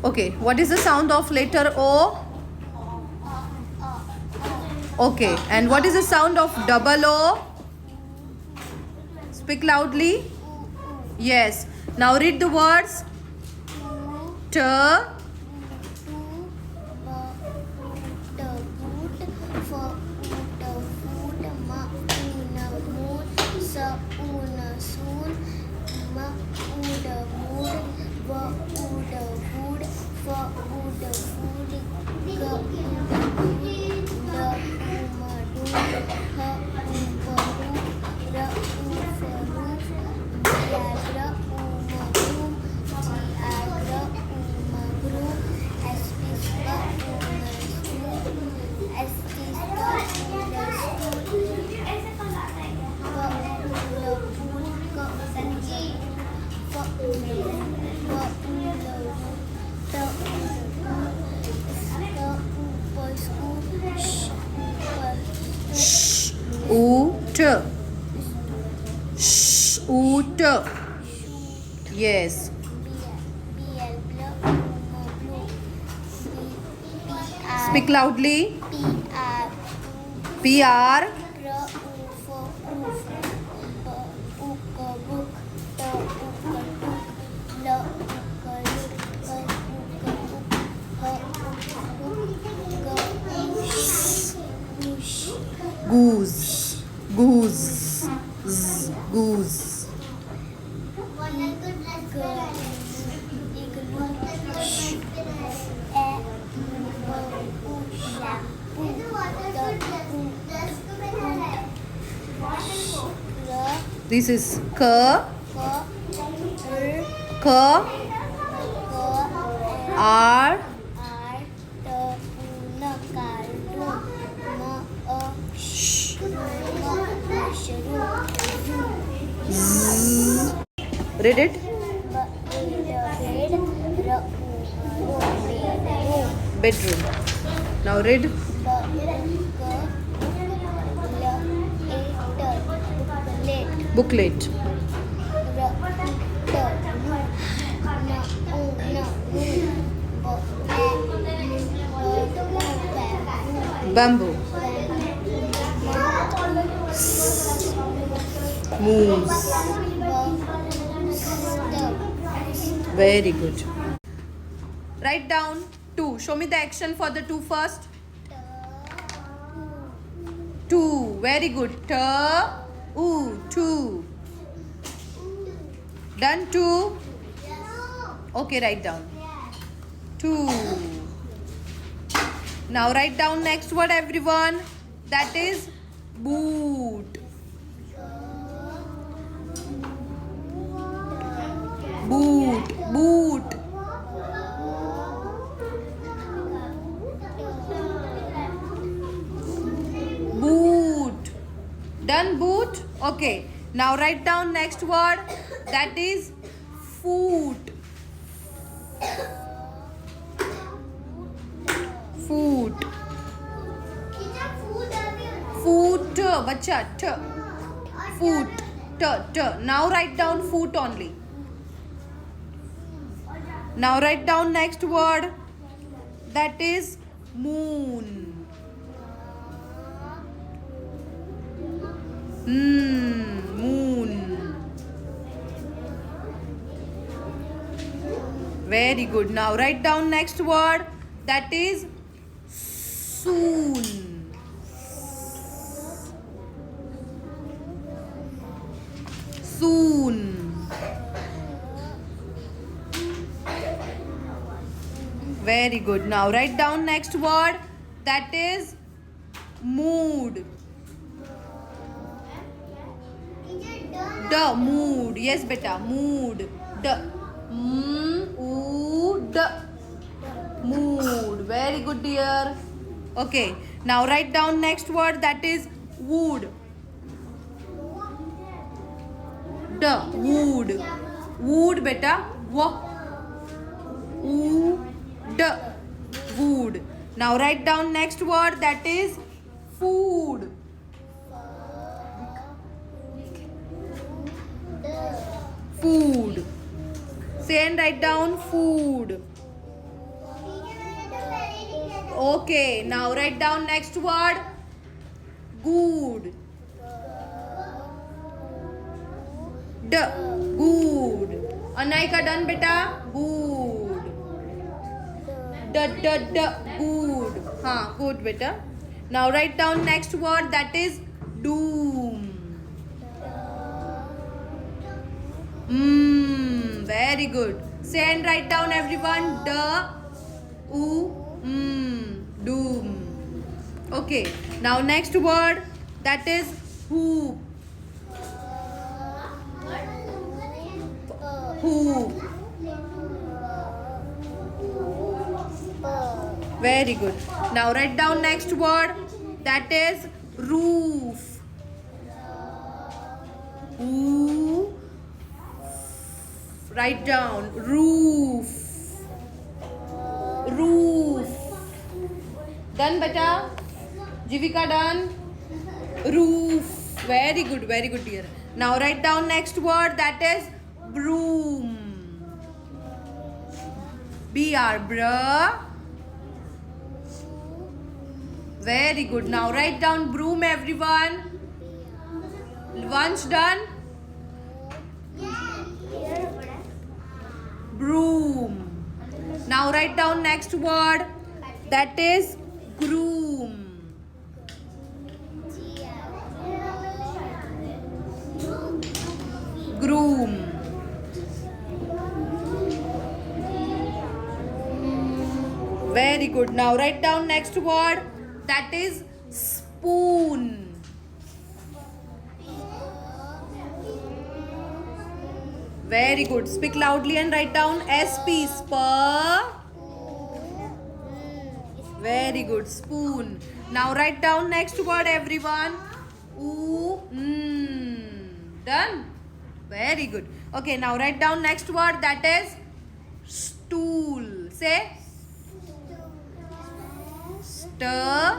Okay, what is the sound of letter O? Okay, and what is the sound of double O? Speak loudly. Yes. Now read the words. T. Oot. Oot. Yes. Speak loudly. PR. Goose. Goose. Goose. This is K. R. Read it. Bedroom. Now read. Booklet. Bamboo. Moose. Very good. Write down 2. Show me the action for the 2 first. 2. Very good. Two. Done 2. Okay, write down. 2. Now write down next word, everyone. That is boot. Boot. Boot. Boot. Done boot? Okay. Now write down next word. That is foot. Foot. Foot. Bacha. T. Foot. T. Now write down foot only. Now write down next word. That is moon. Moon. Very good. Now write down next word. That is soon. Soon. Very good. Now write down next word. That is mood. Mood. Yes, beta. Mood. Mood. Mood. Very good, dear. Okay. Now write down next word. That is wood. Wood. Wood, beta. Wood. Now write down next word. That is food. Food. Say and write down food. Okay, now write down next word. Good. D. Good. Anaika done beta. Good. D. Good. Good beta. Now write down next word, that is doom. Very good. Say and write down everyone. Doom. Okay. Now next word, that is hoop. Hoop. Very good. Now write down next word, that is roof. Ooh. Write down roof. Roof. Done beta? Jivika done? Roof. Very good dear. Now write down next word, that is broom. BR, bruh. Very good. Now write down broom everyone. Once done? Broom. Now write down next word, that is groom. Groom. Very good. Now write down next word, that is spoon. Very good. Speak loudly and write down SP. Spur. Very good. Spoon. Now write down next word everyone. Done? Very good. Okay, now write down next word, that is stool. Say. Stir.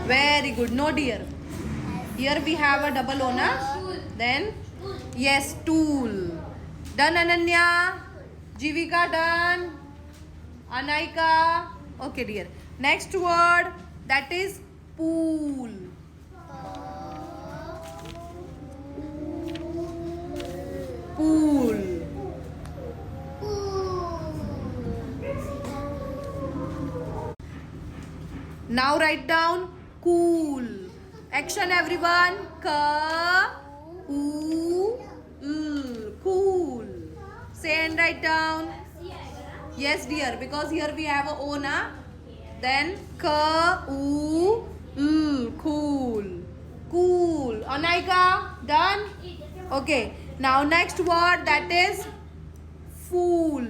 Very good. No dear. Here we have a double O, na? Then, yes, tool. Done, Ananya? Jivika done? Anaika? Okay, dear. Next word, that is pool. Pool. Now write down cool. Action everyone. Cool. Say and write down. Yes dear, because here we have a O, na? Then cool. Cool. Anaika, done? Okay. Now next word, that is fool.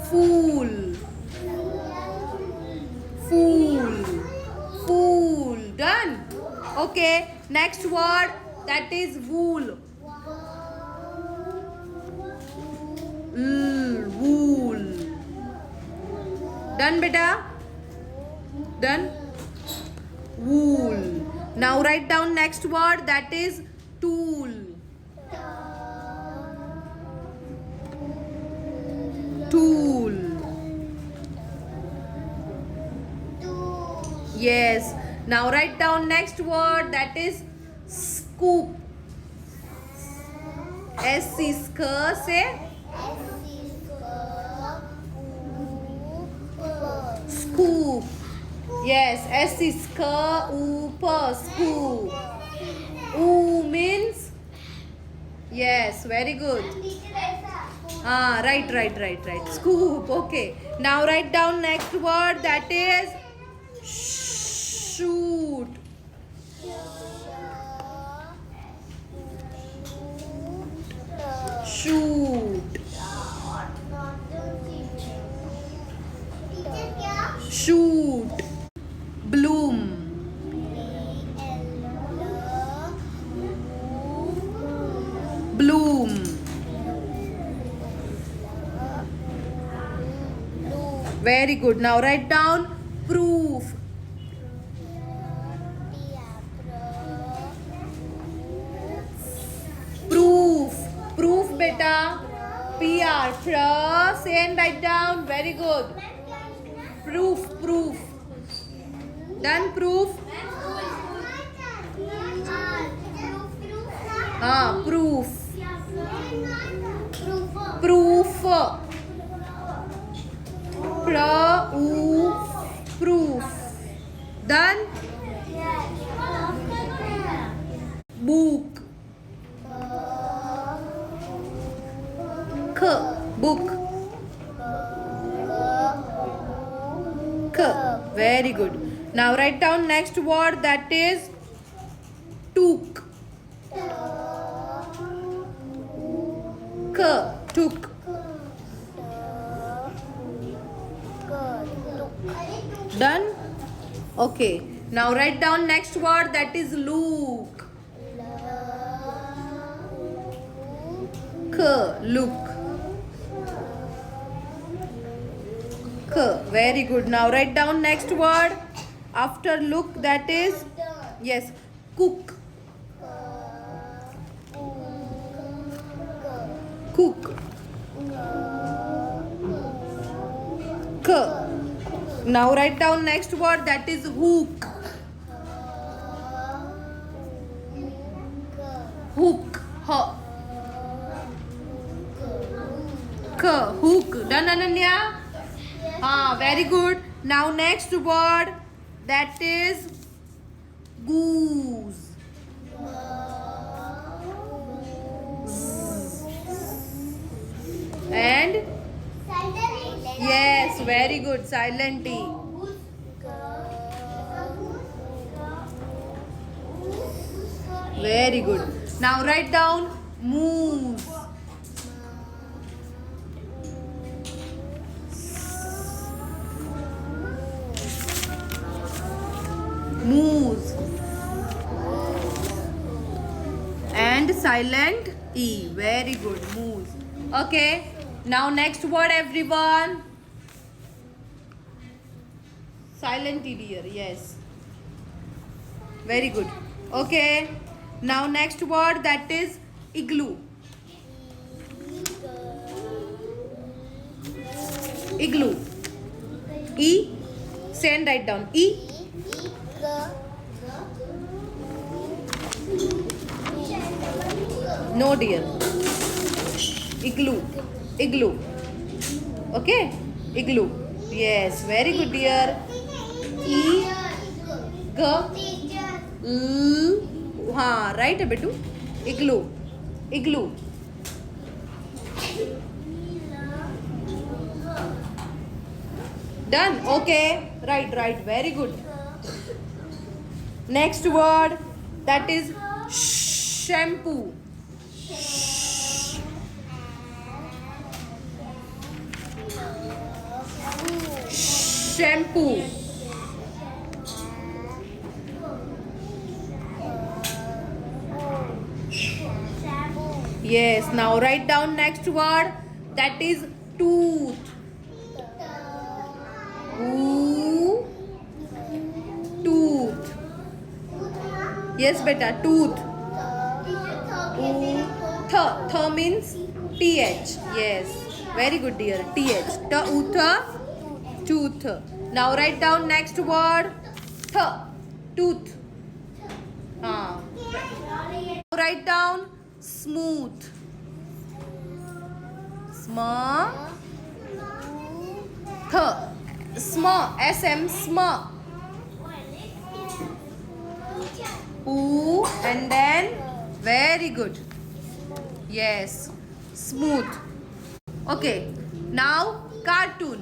Fool. Done? Okay. Next word, that is wool. Wool. Done beta? Done? Wool. Now write down next word, that is tool. Tool. Yes. Now write down next word, that is scoop. SC say. Scoop. Yes, SC scoop. Means. Yes, very good. Right. Scoop. Okay. Now write down next word, that is shoot. Shoot. Shoot. Bloom. Bloom. Very good. Now write down proof. beta? PR. Say and write down. Very good. Proof. Done. Proof. Proof. Proof. Done. Book. Book. Very good. Now write down next word, that is took. Took. Done? Okay. Now write down next word, that is look. Look. Very good. Now write down next word after look, that is cook. Now write down next word, that is hook. Hook. Hook. Done, Ananya? Very good. Now next word, that is goose. And yes, very good. Silent T. Very good. Now write down moose. Moose. And silent E. Very good. Moose. Okay. Now next word, everyone. Silent E, dear. Yes. Very good. Okay. Now next word, that is igloo. Igloo. E. Say and write down. E. No, dear. Igloo. Okay. Igloo. Yes. Very good, dear. E. G. L. Right, betu. Igloo. Done. Okay. Right. Very good. Next word, that is shampoo. Shampoo. Yes. Now write down next word, that is tooth. Tooth. Yes, beta. Tooth. Th means th. Yes. Very good, dear. Th. Tooth. Now write down next word. Tooth. Write down smooth. SM. And then very good. Yes. Smooth. Okay. Now cartoon.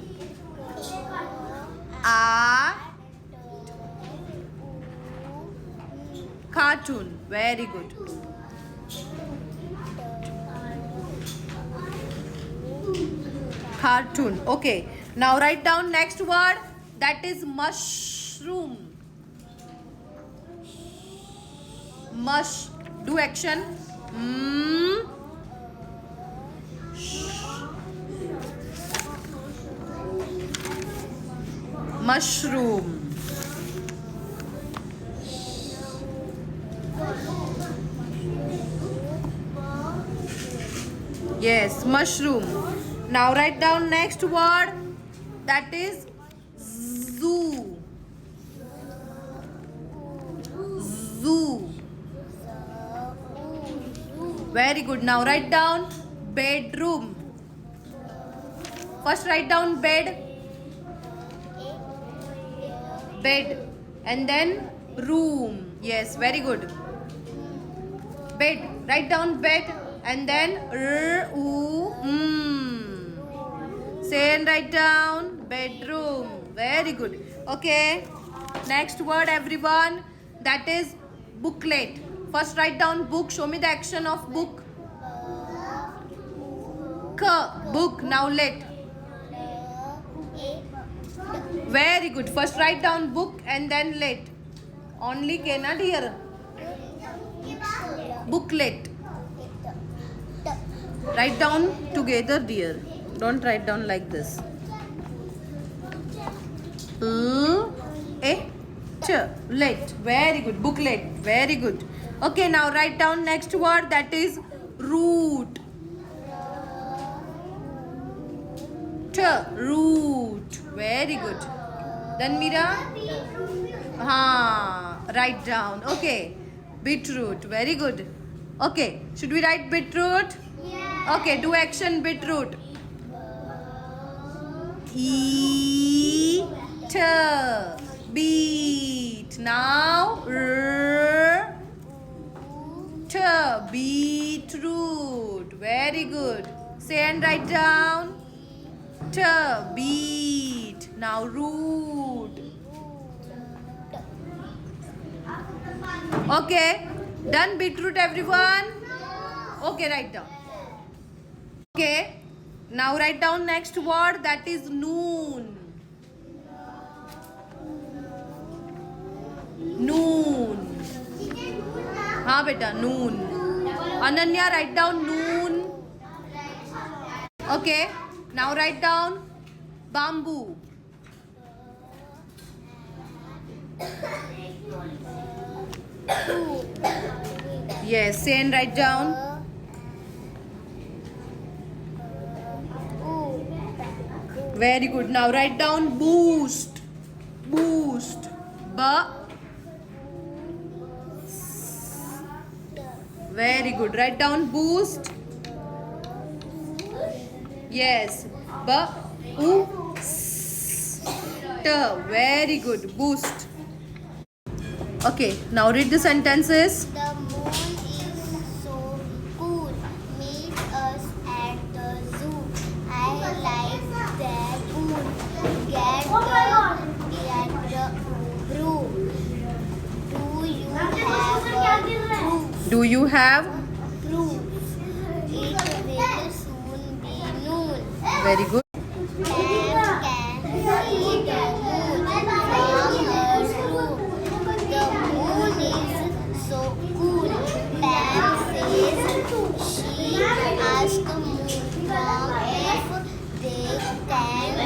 Cartoon. Very good. Cartoon. Okay. Now write down next word, that is mushroom. Do action. Mushroom. Yes, mushroom. Now write down next word. That is zoo. Zoo. Very good. Now write down bedroom. First write down bed. Bed. And then room. Yes, very good. Bed. Write down bed. And then say and write down bedroom. Very good. Okay. Next word, everyone. That is booklet. First write down book. Show me the action of book. Book. Now let. Very good. First write down book and then let. Only K, not here. Booklet. Write down together, dear. Don't write down like this. Let. Very good. Booklet. Very good. Okay, now write down next word. That is root. Root. Very good. Then Mira. Write down. Okay. Beetroot. Very good. Okay. Should we write beetroot? Yeah. Okay. Do action beetroot. Eat. Beat. Now. Beetroot. Very good. Say and write down. Beat. Now root. Okay. Done beetroot, everyone? Okay, write down. Okay. Now write down next word. That is noon. Noon. हाँ बेटा noon. Ananya, write down noon. Okay. Now write down bamboo. Yes, say and write down. Very good. Now write down boost. Boost. Very good. Write down boost. Yes. Very good. Boost. Okay. Now read the sentences. The moon is so cool. Meet us at the zoo. I like that moon. Get the broom. Do you have proof? It will soon be noon. Very good. Pam can see the moon from her room. The moon is so cool. Pam says she asked moon from if they can